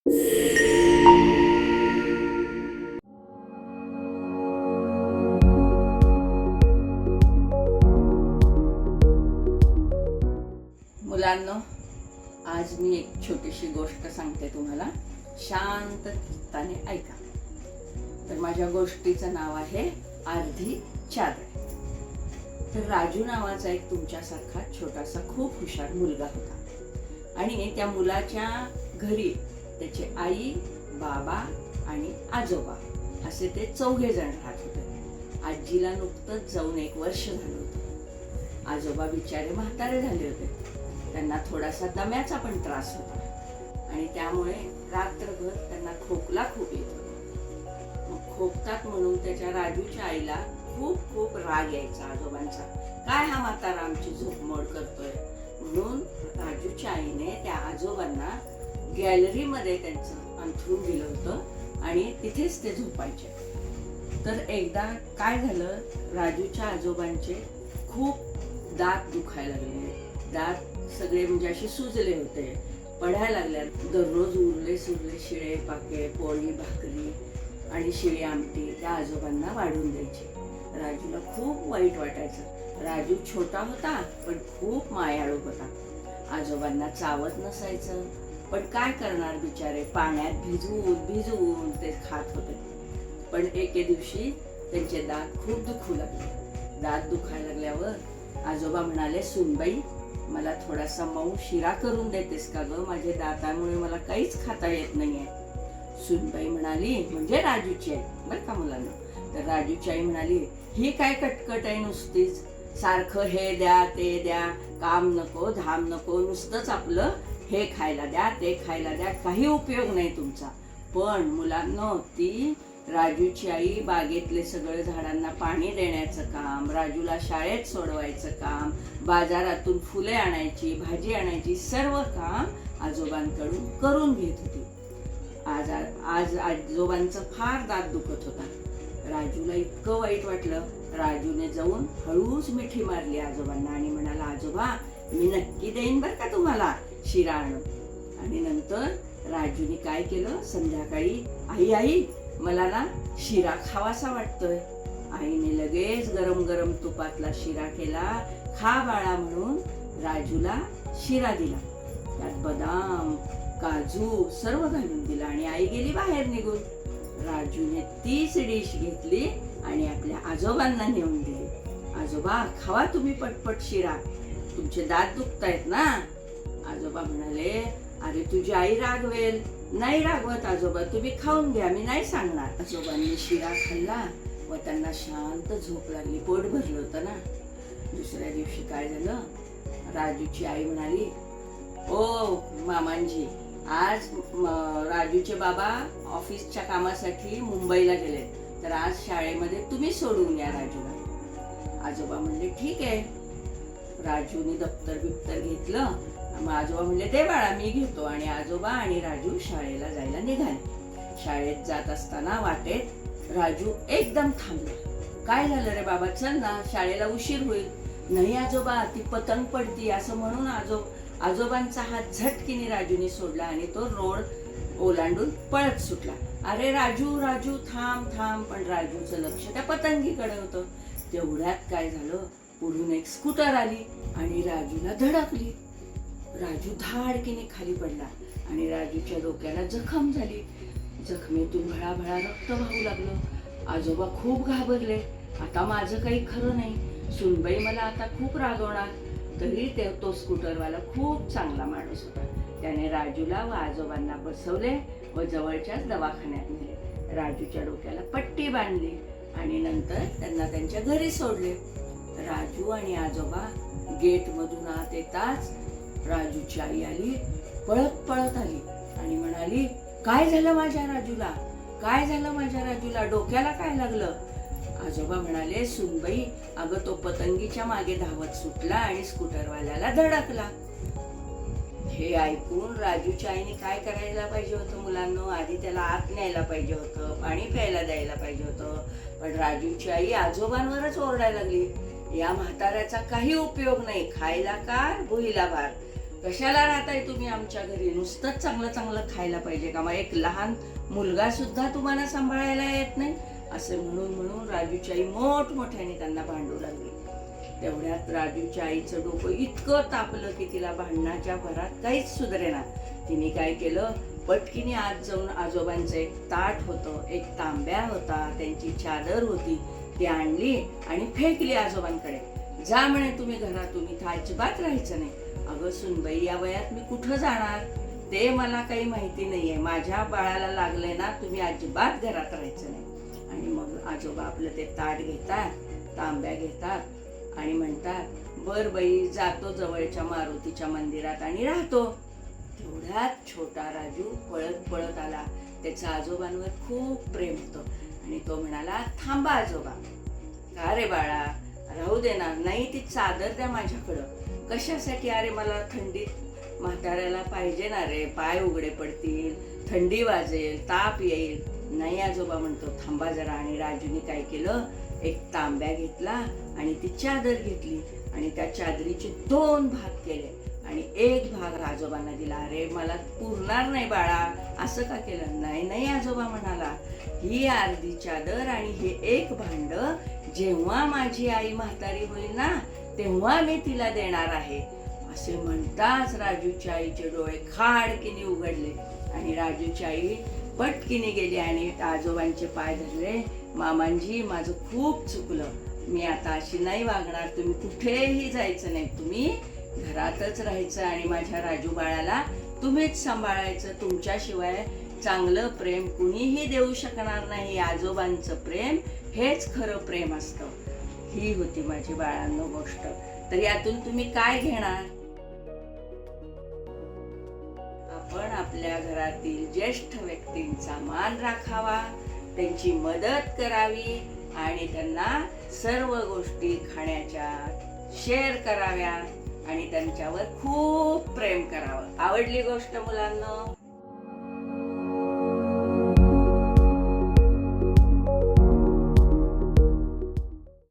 मुलांनो, आज मी एक छोटीशी गोष्ट सांगते तुम्हाला. शांत चित्ताने ऐका. तर माझ्या गोष्टीचं नाव आहे अर्धी चादर. तर राजू नावाचा एक तुमच्यासारखा छोटासा खूप हुशार मुलगा होता आणि त्या मुलाच्या घरी त्याचे आई, बाबा आणि आजोबा असे ते 4 जण राहत होते. आजीला नुकतंच जाऊन 1 वर्ष झालं होतं. आजोबा बिचारे म्हातारे झाले होते. त्यांना थोडासा दम्याचा पण त्रास होता आणि त्यामुळे रात्रभर त्यांना खोकला खूप येत होता. मग खोकतात म्हणून त्याच्या राजूच्या आईला खूप खूप राग यायचा आजोबांचा. काय हा म्हातारा आमची झोपमोड करतोय म्हणून राजूच्या आईने त्या आजोबांना गॅलरीमध्ये त्यांचं अंथरूण दिलं होतं आणि तिथेच ते झोपायचे. तर एकदा काय झालं, राजूच्या आजोबांचे खूप दात दुखायला लागले. दात सगळे म्हणजे असे सुजले होते, पडायला लागल्या. दररोज उरले सुरले शिळे पाके, पोळी भाकरी आणि शिळी आमटी त्या आजोबांना वाढून द्यायची. राजूला खूप वाईट वाटायचं. राजू छोटा होता पण खूप मायाळू होता. आजोबांना चावत नसायचं, पण काय करणार बिचारे, पाण्यात भिजवून भिजवून ते खात होते. पण एके दिवशी त्यांचे दात खूप दुखू लागले. दात दुखायला लागल्यावर आजोबा म्हणाले, सुनबाई मला थोडासा मऊ शिरा करून देतेस का ग? माझ्या दातामुळे मला काहीच खाता येत नाहीये. सुनबाई म्हणाली, म्हणजे राजूची आई बरं का मुलांना. तर राजूची आई म्हणाली, ही काय कटकट आहे नुसतीच, सारखं हे द्या ते द्या, काम नको धाम नको, नुसतंच आपलं हे खायला द्या ते खायला द्या, काही उपयोग नाही तुमचा. पण मुलांनो, ती राजूची आई बागेतले सगळे झाडांना पाणी देण्याचं काम, राजूला शाळेत सोडवायचं काम, बाजारातून फुले आणायची, भाजी आणायची, सर्व काम आजोबांकडून करून घेत होती. आज आजोबांचं फार दात दुखत होता. राजूला इतकं वाईट वाटलं. राजूने जाऊन हळूच मिठी मारली आजोबांना आणि म्हणाला, आजोबा मी नक्की देईन बरं का तुम्हाला शिरा आणून. आणि नंतर राजूने काय केलं, संध्याकाळी आई मला ना शिरा खावासा वाटतोय. आईने लगेच गरम गरम तुपातला शिरा केला. खा बाळा म्हणून राजूला शिरा दिला. त्यात बदाम काजू सर्व घालून दिला आणि आई गेली बाहेर निघून. राजूने तीच डिश घेतली आणि आपल्या आजोबांना नेऊन दिली. आजोबा खावा तुम्ही पटपट शिरा, तुमचे दात दुखतायत ना. आजोबा म्हणाले, अरे तुझी आई रागवेल. नाही रागवत आजोबा, तुम्ही खाऊन घ्या, मी नाही सांगणार. आजोबांनी शिरा खाल्ला व त्यांना शांत झोप लागली. पोट भरलं होतं ना. दुसऱ्या दिवशी काय झालं, राजूची आई म्हणाली, ओ मामांजी, आज राजूचे बाबा ऑफिसच्या कामासाठी मुंबईला गेले, तर आज शाळेमध्ये तुम्ही सोडून या राजूला. आजोबा म्हणले, ठीक आहे. राजूने दप्तर बिप्तर घेतलं. मग आजोबा म्हणले, दे बाळा मी घेतो. आणि आजोबा आणि राजू शाळेला जायला निघाले. शाळेत जात असताना वाटेत राजू एकदम थांबला. काय झालं रे बाबा, चल ना, शाळेला उशीर होईल. नाही आजोबा, ती पतंग पडती असं म्हणून आजोबांचा हात झटकीने राजूने सोडला आणि तो रोड ओलांडून पळत सुटला. अरे राजू राजू थांब थांब. पण राजूचं लक्ष त्या पतंगीकडे होतं. तेवढ्यात काय झालं, पुढून एक स्कूटर आली आणि राजूला धडकली. राजू धाडकीने खाली पडला आणि राजूच्या डोक्याला जखम झाली. जखमेतून भळाभळा रक्त वाहू लागलं. आजोबा खूप घाबरले. आता माझं काही खरं नाही, सुनबाई मला आता खूप रागवणार. तरी तो स्कूटरवाला खूप चांगला माणूस होता. त्याने राजूला व आजोबांना बसवले व जवळच्याच दवाखान्यात नेले. राजूच्या डोक्याला पट्टी बांधली आणि नंतर त्यांना त्यांच्या घरी सोडले. राजू आणि आजोबा गेट मधून आत येताच राजूची आई आली, पळत पळत आली आणि म्हणाली, काय झालं माझ्या राजूला, काय झालं माझ्या राजूला, डोक्याला काय लागलं? आजोबा म्हणाले, सुनबाई, अगं तो पतंगीच्या मागे धावत सुटला आणि स्कूटरवाल्याला धडकला. हे ऐकून राजूच्या आईने काय करायला पाहिजे होतं मुलांनो, आधी त्याला आत न्यायला पाहिजे होतं, पाणी प्यायला द्यायला पाहिजे होतं. पण राजूची आई आजोबांवरच ओरडायला लागली, या म्हाताऱ्याचा काही उपयोग नाही, खायला कार भुईला भार. कशाला राहताय तुम्ही आमच्या घरी? नुसतंच चांगलं चांगलं खायला पाहिजे का? मग एक लहान मुलगा सुद्धा तुम्हाला सांभाळायला येत नाही? असं म्हणून म्हणून राजूची आई मोठमोठ्याने त्यांना भांडू लागली. तेवढ्यात राजूच्या आईचं डोकं इतकं तापलं की तिला भांडणाच्या भरात काहीच सुधरेना. तिने काय केलं, पटकीने आत जाऊन आजोबांचं एक ताट होतं, एक तांब्या होता, त्यांची चादर होती, ती आणली आणि फेकली आजोबांकडे. जा म्हणे तुम्ही घरातून, इथं अजिबात राहायचं नाही. अगं सुनबाई, या वयात मी कुठं जाणार ते मला काही माहिती नाहीये. माझ्या बाळाला लागले ना, तुम्ही अजिबात घरात राहायचं नाही. आणि मग आजोबा आपलं ते ताट घेतात, तांब्या घेतात आणि म्हणतात, बर बाई, जातो जवळच्या मारुतीच्या मंदिरात आणि राहतो. तेवढ्यात छोटा राजू पळत पळत आला. त्याच्या आजोबांवर खूप प्रेम होतं आणि तो म्हणाला, थांबा आजोबा. का रे बाळा, राहू दे ना. नाही, ती चादर द्या माझ्याकडं. कशासाठी? अरे मला थंडीत म्हाताऱ्याला पाहिजे ना रे, पाय उघडे पडतील, थंडी वाजेल, ताप येईल. नाही आजोबा म्हणतो, थांबा जरा. आणि राजूने काय केलं, एक तांब्या घेतला आणि ती चादर घेतली आणि त्या चादरीचे 2 भाग केले आणि एक भाग आजोबांना दिला. अरे मला पुरणार नाही बाळा, असं का केलं? नाही नाही आजोबा म्हणाला, ही अर्धी चादर आणि हे एक भांड जेव्हा माझी आई म्हातारी होईल ना, तेव्हा मी तिला देणार आहे. असे म्हणताच राजूच्या आईचे डोळे खाडकीने उघडले आणि राजूची आई पटकीने गेली आणि आजोबांचे पाय धरले. मामांजी, माझं खूप चुकलं. मी आता अशी नाही वागणार. तुम्ही कुठेही जायचं नाही, तुम्ही घरातच राहायचं आणि माझ्या राजू बाळाला तुम्हीच सांभाळायचं. तुमच्याशिवाय चांगलं प्रेम कुणीही देऊ शकणार नाही. आजोबांचं प्रेम हेच खरं प्रेम असतं. ही होती माझी बाळांनो गोष्ट. तर यातून तुम्ही काय घेणार? आपण आपल्या घरातील ज्येष्ठ व्यक्तींचा मान राखावा, त्यांची मदत करावी आणि त्यांना सर्व गोष्टी खाण्याच्या शेअर कराव्या आणि त्यांच्यावर खूप प्रेम करावं. आवडली गोष्ट मुलांनो?